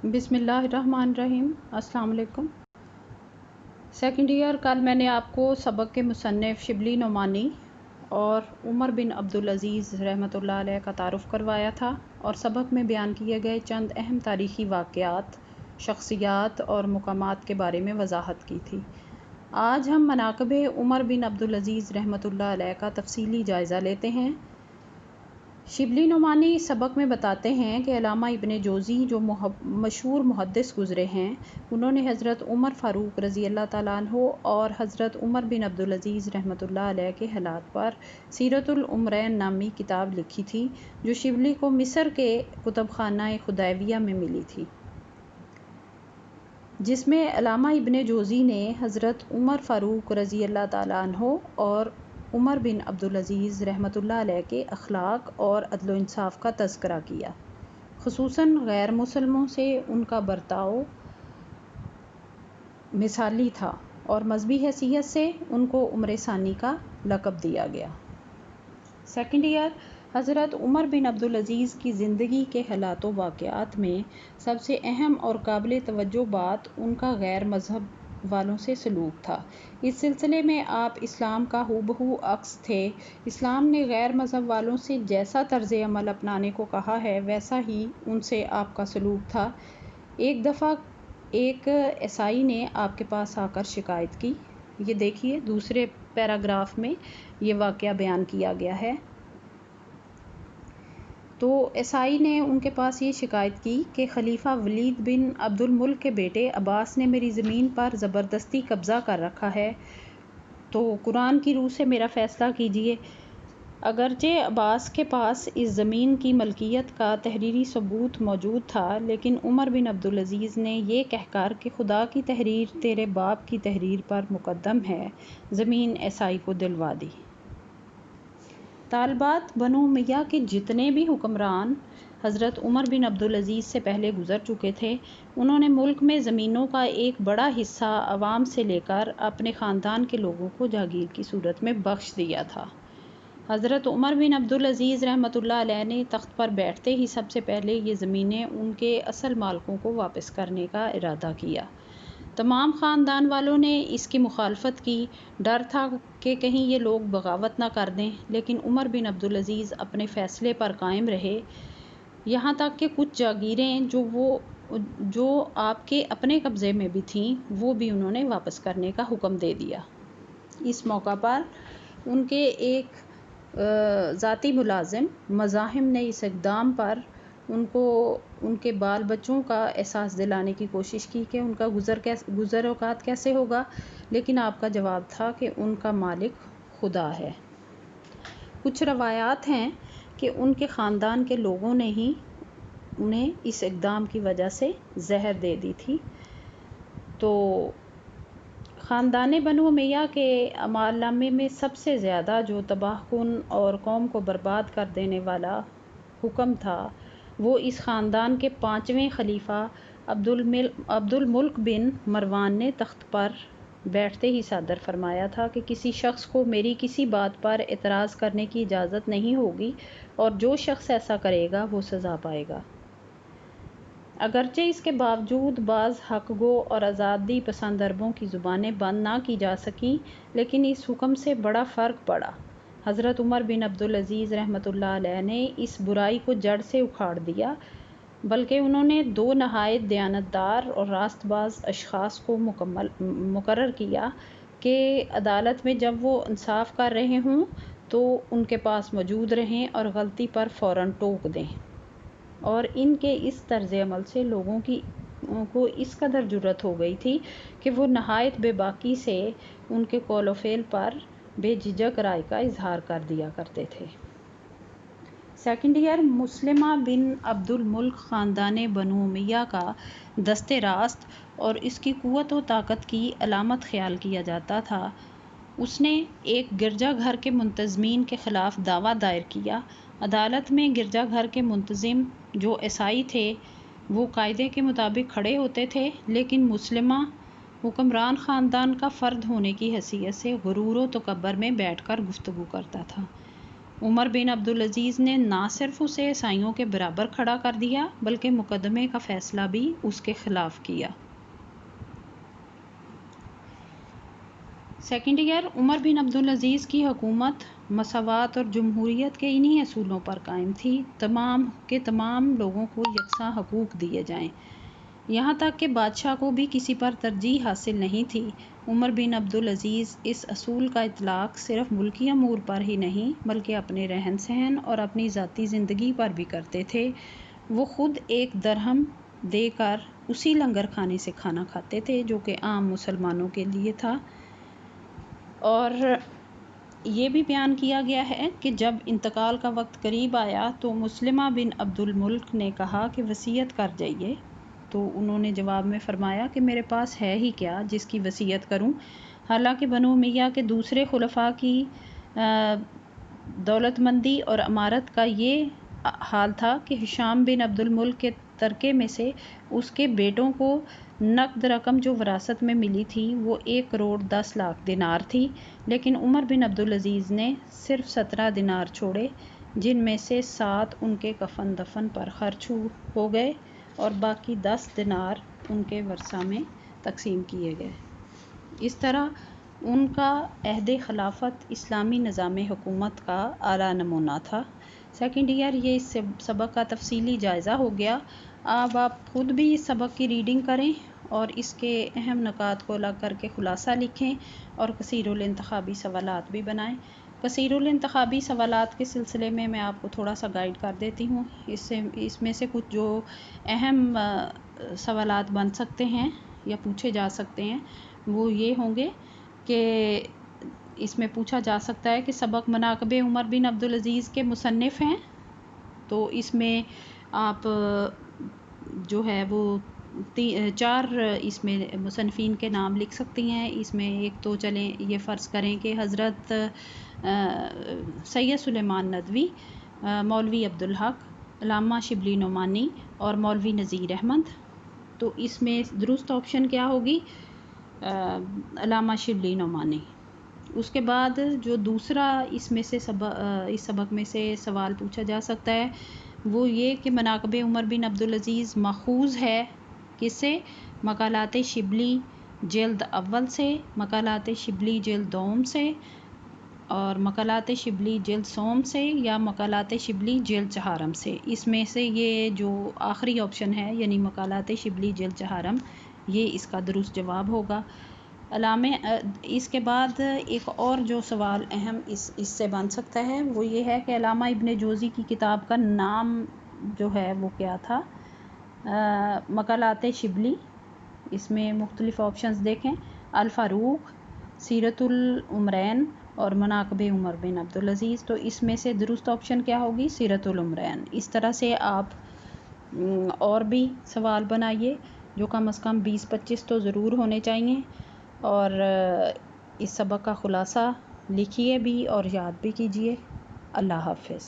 بسم اللہ الرحمن الرحیم۔ السلام علیکم۔ سیکنڈ ایئر کل میں نے آپ کو سبق کے مصنف شبلی نعمانی اور عمر بن عبدالعزیز رحمۃ اللہ علیہ کا تعارف کروایا تھا اور سبق میں بیان کیے گئے چند اہم تاریخی واقعات، شخصیات اور مقامات کے بارے میں وضاحت کی تھی۔ آج ہم مناقب عمر بن عبدالعزیز رحمۃ اللہ علیہ کا تفصیلی جائزہ لیتے ہیں۔ شبلی نعمانی سبق میں بتاتے ہیں کہ علامہ ابن جوزی جو مشہور محدث گزرے ہیں، انہوں نے حضرت عمر فاروق رضی اللہ تعالیٰ عنہ اور حضرت عمر بن عبدالعزیز رحمۃ اللہ علیہ کے حالات پر سیرت العمرین نامی کتاب لکھی تھی، جو شبلی کو مصر کے کتب خانہ خدیویہ میں ملی تھی، جس میں علامہ ابن جوزی نے حضرت عمر فاروق رضی اللہ تعالیٰ عنہ اور عمر بن عبدالعزیز رحمۃ اللہ علیہ کے اخلاق اور عدل و انصاف کا تذکرہ کیا، خصوصاً غیر مسلموں سے ان کا برتاؤ مثالی تھا اور مذہبی حیثیت سے ان کو عمر ثانی کا لقب دیا گیا۔ سیکنڈ ایئر حضرت عمر بن عبدالعزیز کی زندگی کے حالات و واقعات میں سب سے اہم اور قابل توجہ بات ان کا غیر مذہب والوں سے سلوک تھا۔ اس سلسلے میں آپ اسلام کا ہو بہو عکس تھے۔ اسلام نے غیر مذہب والوں سے جیسا طرز عمل اپنانے کو کہا ہے، ویسا ہی ان سے آپ کا سلوک تھا۔ ایک دفعہ ایک عیسائی نے آپ کے پاس آ کر شکایت کی، یہ دیکھیے دوسرے پیراگراف میں یہ واقعہ بیان کیا گیا ہے۔ تو عیسائی نے ان کے پاس یہ شکایت کی کہ خلیفہ ولید بن عبد الملک کے بیٹے عباس نے میری زمین پر زبردستی قبضہ کر رکھا ہے، تو قرآن کی روح سے میرا فیصلہ کیجیے۔ اگرچہ عباس کے پاس اس زمین کی ملکیت کا تحریری ثبوت موجود تھا، لیکن عمر بن عبدالعزیز نے یہ کہہ کر کہ خدا کی تحریر تیرے باپ کی تحریر پر مقدم ہے، زمین عیسائی کو دلوا دی۔ طالبات بنو امیہ کے جتنے بھی حکمران حضرت عمر بن عبدالعزیز سے پہلے گزر چکے تھے، انہوں نے ملک میں زمینوں کا ایک بڑا حصہ عوام سے لے کر اپنے خاندان کے لوگوں کو جاگیر کی صورت میں بخش دیا تھا۔ حضرت عمر بن عبدالعزیز رحمۃ اللہ علیہ نے تخت پر بیٹھتے ہی سب سے پہلے یہ زمینیں ان کے اصل مالکوں کو واپس کرنے کا ارادہ کیا۔ تمام خاندان والوں نے اس کی مخالفت کی، ڈر تھا کہ کہیں یہ لوگ بغاوت نہ کر دیں، لیکن عمر بن عبدالعزیز اپنے فیصلے پر قائم رہے، یہاں تک کہ کچھ جاگیریں جو آپ کے اپنے قبضے میں بھی تھیں، وہ بھی انہوں نے واپس کرنے کا حکم دے دیا۔ اس موقع پر ان کے ایک ذاتی ملازم مزاحم نے اس اقدام پر ان کے بال بچوں کا احساس دلانے کی کوشش کی کہ ان کا گزر اوقات کیسے ہوگا، لیکن آپ کا جواب تھا کہ ان کا مالک خدا ہے۔ کچھ روایات ہیں کہ ان کے خاندان کے لوگوں نے ہی انہیں اس اقدام کی وجہ سے زہر دے دی تھی۔ تو خاندان بنو امیہ کے اعمال نامے میں سب سے زیادہ جو تباہ کن اور قوم کو برباد کر دینے والا حکم تھا، وہ اس خاندان کے 5ویں خلیفہ عبد الملک بن مروان نے تخت پر بیٹھتے ہی صادر فرمایا تھا کہ کسی شخص کو میری کسی بات پر اعتراض کرنے کی اجازت نہیں ہوگی، اور جو شخص ایسا کرے گا وہ سزا پائے گا۔ اگرچہ اس کے باوجود بعض حق گو اور آزادی پسند عربوں کی زبانیں بند نہ کی جا سکیں، لیکن اس حکم سے بڑا فرق پڑا۔ حضرت عمر بن عبدالعزیز رحمۃ اللہ علیہ نے اس برائی کو جڑ سے اکھاڑ دیا، بلکہ انہوں نے 2 نہایت دیانتدار اور راست باز اشخاص کو مقرر کیا کہ عدالت میں جب وہ انصاف کر رہے ہوں تو ان کے پاس موجود رہیں اور غلطی پر فوراً ٹوک دیں، اور ان کے اس طرز عمل سے لوگوں کو اس قدر جرأت ہو گئی تھی کہ وہ نہایت بے باکی سے ان کے قول و فعل پر بے جھجک رائے کا اظہار کر دیا کرتے تھے۔ سیکنڈ ایئر مسلمہ بن عبد الملک خاندان بنو امیہ کا دست راست اور اس کی قوت و طاقت کی علامت خیال کیا جاتا تھا۔ اس نے ایک گرجا گھر کے منتظمین کے خلاف دعویٰ دائر کیا۔ عدالت میں گرجا گھر کے منتظم جو عیسائی تھے، وہ قاعدے کے مطابق کھڑے ہوتے تھے، لیکن مسلمہ حکمران خاندان کا فرد ہونے کی حیثیت سے غرور و تکبر میں بیٹھ کر گفتگو کرتا تھا۔ عمر بن عبدالعزیز نے نہ صرف اسے عیسائیوں کے برابر کھڑا کر دیا بلکہ مقدمے کا فیصلہ بھی اس کے خلاف کیا۔ سیکنڈ ایئر عمر بن عبدالعزیز کی حکومت مساوات اور جمہوریت کے انہی اصولوں پر قائم تھی، تمام لوگوں کو یکساں حقوق دیے جائیں، یہاں تک کہ بادشاہ کو بھی کسی پر ترجیح حاصل نہیں تھی۔ عمر بن عبدالعزیز اس اصول کا اطلاق صرف ملکی امور پر ہی نہیں بلکہ اپنے رہن سہن اور اپنی ذاتی زندگی پر بھی کرتے تھے۔ وہ خود 1 درہم دے کر اسی لنگر کھانے سے کھانا کھاتے تھے جو کہ عام مسلمانوں کے لیے تھا، اور یہ بھی بیان کیا گیا ہے کہ جب انتقال کا وقت قریب آیا تو مسلمہ بن عبد الملک نے کہا کہ وصیت کر جائیے، تو انہوں نے جواب میں فرمایا کہ میرے پاس ہے ہی کیا جس کی وصیت کروں۔ حالانکہ بنو امیہ کے دوسرے خلفاء کی دولت مندی اور امارت کا یہ حال تھا کہ ہشام بن عبد الملک کے ترکے میں سے اس کے بیٹوں کو نقد رقم جو وراثت میں ملی تھی وہ 1,10,00,000 دینار تھی، لیکن عمر بن عبدالعزیز نے صرف 17 دینار چھوڑے، جن میں سے 7 ان کے کفن دفن پر خرچ ہو گئے اور باقی 10 دینار ان کے ورثاء میں تقسیم کیے گئے۔ اس طرح ان کا عہد خلافت اسلامی نظام حکومت کا اعلیٰ نمونہ تھا۔ سیکنڈ ایئر یہ اس سبق کا تفصیلی جائزہ ہو گیا۔ اب آپ خود بھی اس سبق کی ریڈنگ کریں اور اس کے اہم نکات کو الگ کر کے خلاصہ لکھیں اور کثیر الانتخابی سوالات بھی بنائیں۔ کثیر الانتخابی سوالات کے سلسلے میں میں آپ کو تھوڑا سا گائیڈ کر دیتی ہوں۔ اس میں سے کچھ جو اہم سوالات بن سکتے ہیں یا پوچھے جا سکتے ہیں وہ یہ ہوں گے کہ اس میں پوچھا جا سکتا ہے کہ سبق مناقب عمر بن عبدالعزیز کے مصنف ہیں، تو اس میں آپ جو ہے وہ 4 اس میں مصنفین کے نام لکھ سکتی ہیں۔ اس میں ایک تو چلیں یہ فرض کریں کہ حضرت سید سلیمان ندوی، مولوی عبدالحق، علامہ شبلی نعمانی اور مولوی نذیر احمد، تو اس میں درست آپشن کیا ہوگی؟ علامہ شبلی نعمانی۔ اس کے بعد جو دوسرا اس سبق میں سے سوال پوچھا جا سکتا ہے وہ یہ کہ مناقب عمر بن عبدالعزیز ماخوذ ہے کس سے؟ مقالات شبلی جلد اول سے، مقالات شبلی جلد دوم سے، اور مقالات شبلی جلد سوم سے، یا مقالات شبلی جلد چہارم سے۔ اس میں سے یہ جو آخری آپشن ہے یعنی مقالات شبلی جلد چہارم، یہ اس کا درست جواب ہوگا۔ اس کے بعد ایک اور جو سوال اہم اس سے بن سکتا ہے وہ یہ ہے کہ علامہ ابن جوزی کی کتاب کا نام جو ہے وہ کیا تھا؟ مقالات شبلی۔ اس میں مختلف آپشنز دیکھیں: الفاروق، سیرت العمرین اور مناقب عمر بن عبدالعزیز، تو اس میں سے درست آپشن کیا ہوگی؟ سیرت العمرین۔ اس طرح سے آپ اور بھی سوال بنائیے جو کم از کم 20-25 تو ضرور ہونے چاہیے، اور اس سبق کا خلاصہ لکھیے بھی اور یاد بھی کیجیے۔ اللہ حافظ۔